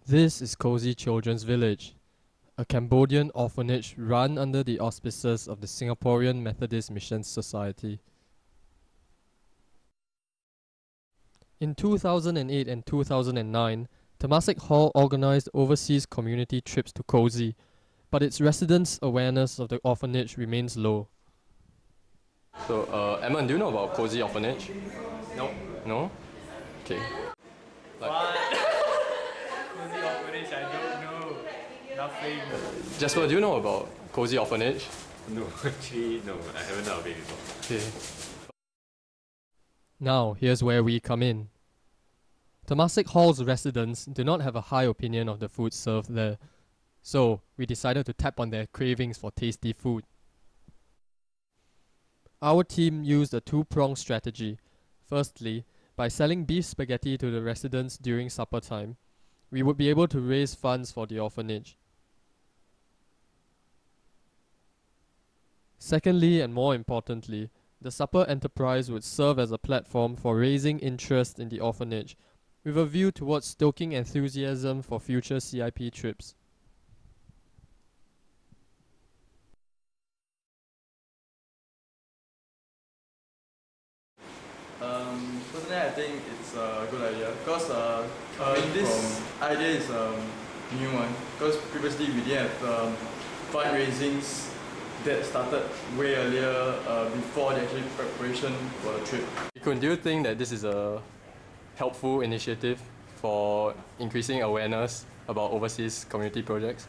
This is Cozy Children's Village, a Cambodian orphanage run under the auspices of the Singaporean Methodist Mission Society. In 2008 and 2009, Temasek Hall organized overseas community trips to Cozy, but its residents' awareness of the orphanage remains low. So, Emma, do you know about Cozy Orphanage? No. No? Okay. What? Cozy orphanage, I don't know. Nothing. Jasper, do you know about Cozy Orphanage? No, actually, no, I haven't heard of it before. Okay. Now, here's where we come in. Temasek Hall's residents do not have a high opinion of the food served there, so we decided to tap on their cravings for tasty food. Our team used a two-pronged strategy. Firstly, by selling beef spaghetti to the residents during supper time, we would be able to raise funds for the orphanage. Secondly, and more importantly, the supper enterprise would serve as a platform for raising interest in the orphanage, with a view towards stoking enthusiasm for future CIP trips. Personally, I think it's a good idea because this idea is a new one. Because previously we didn't have fundraisings that started way earlier before the actual preparation for the trip. Kun, do you think that this is a helpful initiative for increasing awareness about overseas community projects?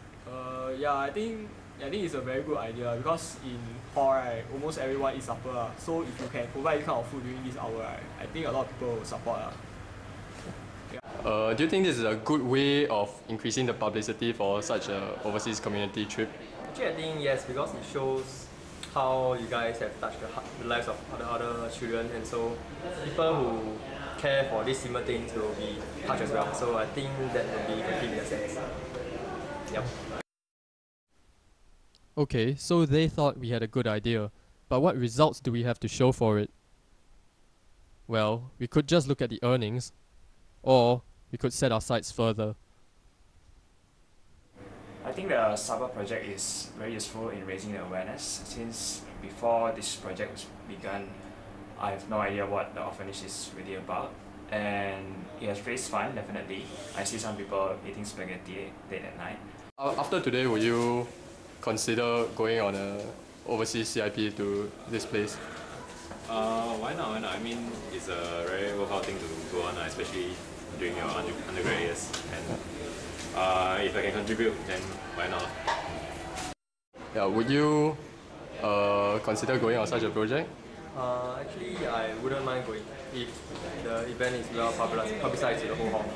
Yeah, I think it's a very good idea because in hall, right, almost everyone eats supper. So if you can provide this kind of food during this hour, right, I think a lot of people will support. Do you think this is a good way of increasing the publicity for such an overseas community trip? Actually, I think yes, because it shows how you guys have touched the lives of other children, and so people who care for these similar things will be touched as well. So I think that will be effective in a sense. Yep. Okay, so they thought we had a good idea, but what results do we have to show for it? Well, we could just look at the earnings, or we could set our sights further. I think the supper project is very useful in raising the awareness. Since before this project was begun, I have no idea what the orphanage is really about, and it has raised fun, definitely. I see some people eating spaghetti late at night. After today, will you consider going on a overseas CIP to this place? Why not? Why not? I mean, it's a very worthwhile thing to go on, especially during your undergrad years. And if I can contribute, then why not? Yeah, would you consider going on such a project? Actually, I wouldn't mind going if the event is well publicized to the whole hall.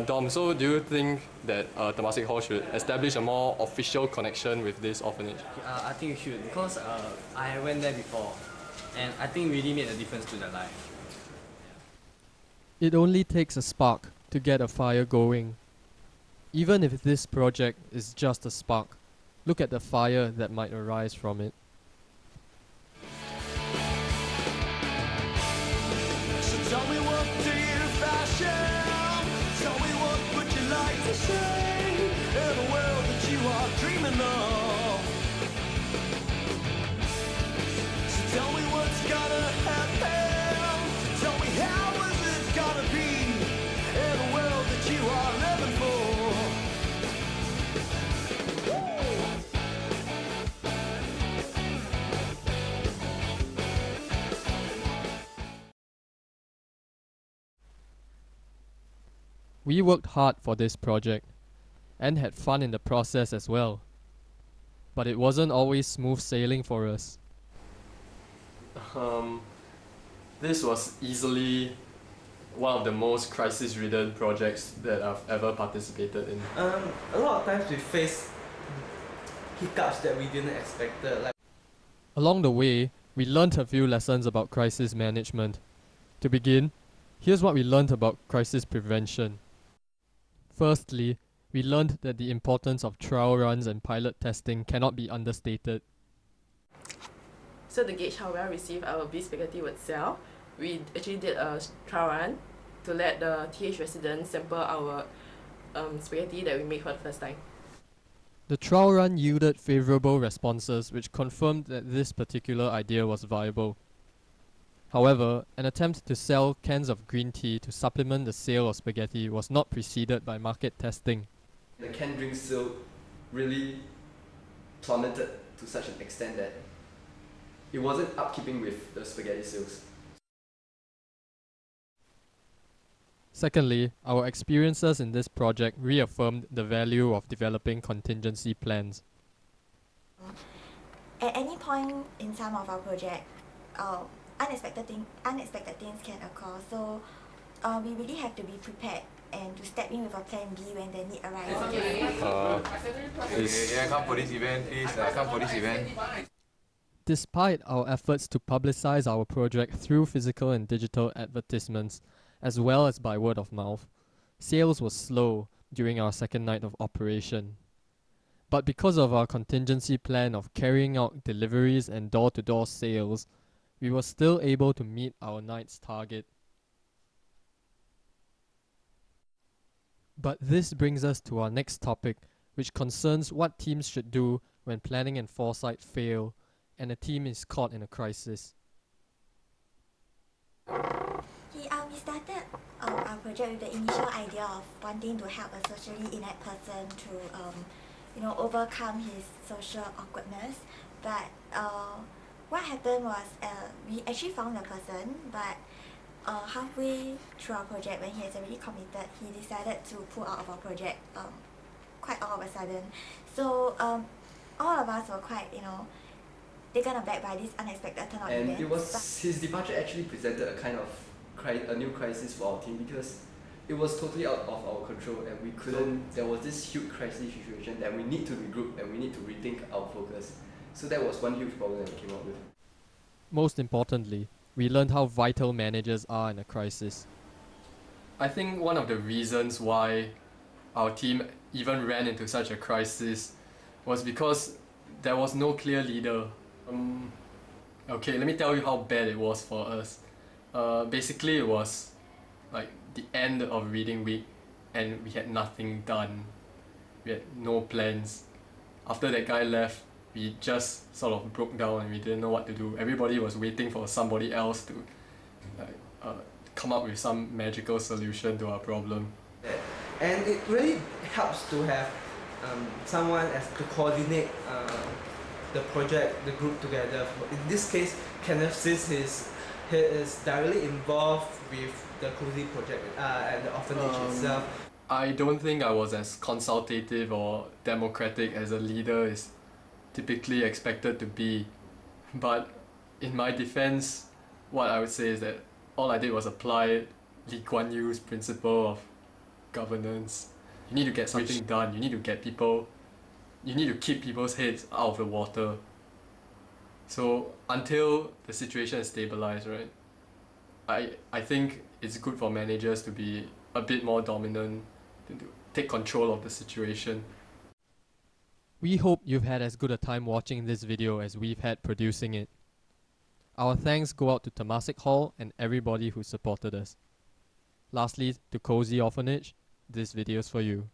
Dom, so do you think that Temasek Hall should establish a more official connection with this orphanage? I think you should because I went there before and I think really made a difference to their life. It only takes a spark to get a fire going. Even if this project is just a spark, look at the fire that might arise from it. So tell me what do you fashion? Tell me what would you like to say in a world that you are dreaming of? So tell me what's gonna happen. Tell me how is it gonna be in a world that you are living for? We worked hard for this project and had fun in the process as well. But it wasn't always smooth sailing for us. This was easily one of the most crisis-ridden projects that I've ever participated in. A lot of times we face hiccups that we didn't expect. Along the way, we learnt a few lessons about crisis management. To begin, here's what we learnt about crisis prevention. Firstly, we learned that the importance of trial runs and pilot testing cannot be understated. So to gauge how well received our beef spaghetti would sell, we actually did a trial run to let the TH residents sample our spaghetti that we made for the first time. The trial run yielded favourable responses which confirmed that this particular idea was viable. However, an attempt to sell cans of green tea to supplement the sale of spaghetti was not preceded by market testing. The canned drink sale really plummeted to such an extent that it wasn't upkeeping with the spaghetti sales. Secondly, our experiences in this project reaffirmed the value of developing contingency plans. At any point in time of our project, unexpected things can occur. So we really have to be prepared and to step in with a plan B when the need arises. Come for this event, please. Come for this event. Despite our efforts to publicize our project through physical and digital advertisements, as well as by word of mouth, sales was slow during our second night of operation. But because of our contingency plan of carrying out deliveries and door-to-door sales, we were still able to meet our night's target. But this brings us to our next topic, which concerns what teams should do when planning and foresight fail and a team is caught in a crisis. We started our project with the initial idea of wanting to help a socially inept person to overcome his social awkwardness. But what happened was we actually found the person, but halfway through our project, when he has already committed, he decided to pull out of our project quite all of a sudden. So all of us were quite, taken aback by this unexpected turn of events. And it was his departure actually presented a kind of a new crisis for our team, because it was totally out of our control and we couldn't. There was this huge crisis situation that we need to regroup and we need to rethink our focus. So that was one huge problem that we came up with. Most importantly, we learned how vital managers are in a crisis. I think one of the reasons why our team even ran into such a crisis was because there was no clear leader. Okay, let me tell you how bad it was for us. Basically, it was like the end of reading week and we had nothing done. We had no plans. After that guy left, we just sort of broke down and we didn't know what to do. Everybody was waiting for somebody else to come up with some magical solution to our problem. And it really helps to have someone as to coordinate the project, the group together. In this case, Kenneth, since he is directly involved with the Cozy project and the orphanage itself. I don't think I was as consultative or democratic as a leader is typically expected to be. But in my defense, what I would say is that all I did was apply Lee Kuan Yew's principle of governance. You need to get something done. You need to keep people's heads out of the water. So until the situation is stabilized, right, I think it's good for managers to be a bit more dominant, to take control of the situation. We hope you've had as good a time watching this video as we've had producing it. Our thanks go out to Temasek Hall and everybody who supported us. Lastly, to Cozy Orphanage, this video is for you.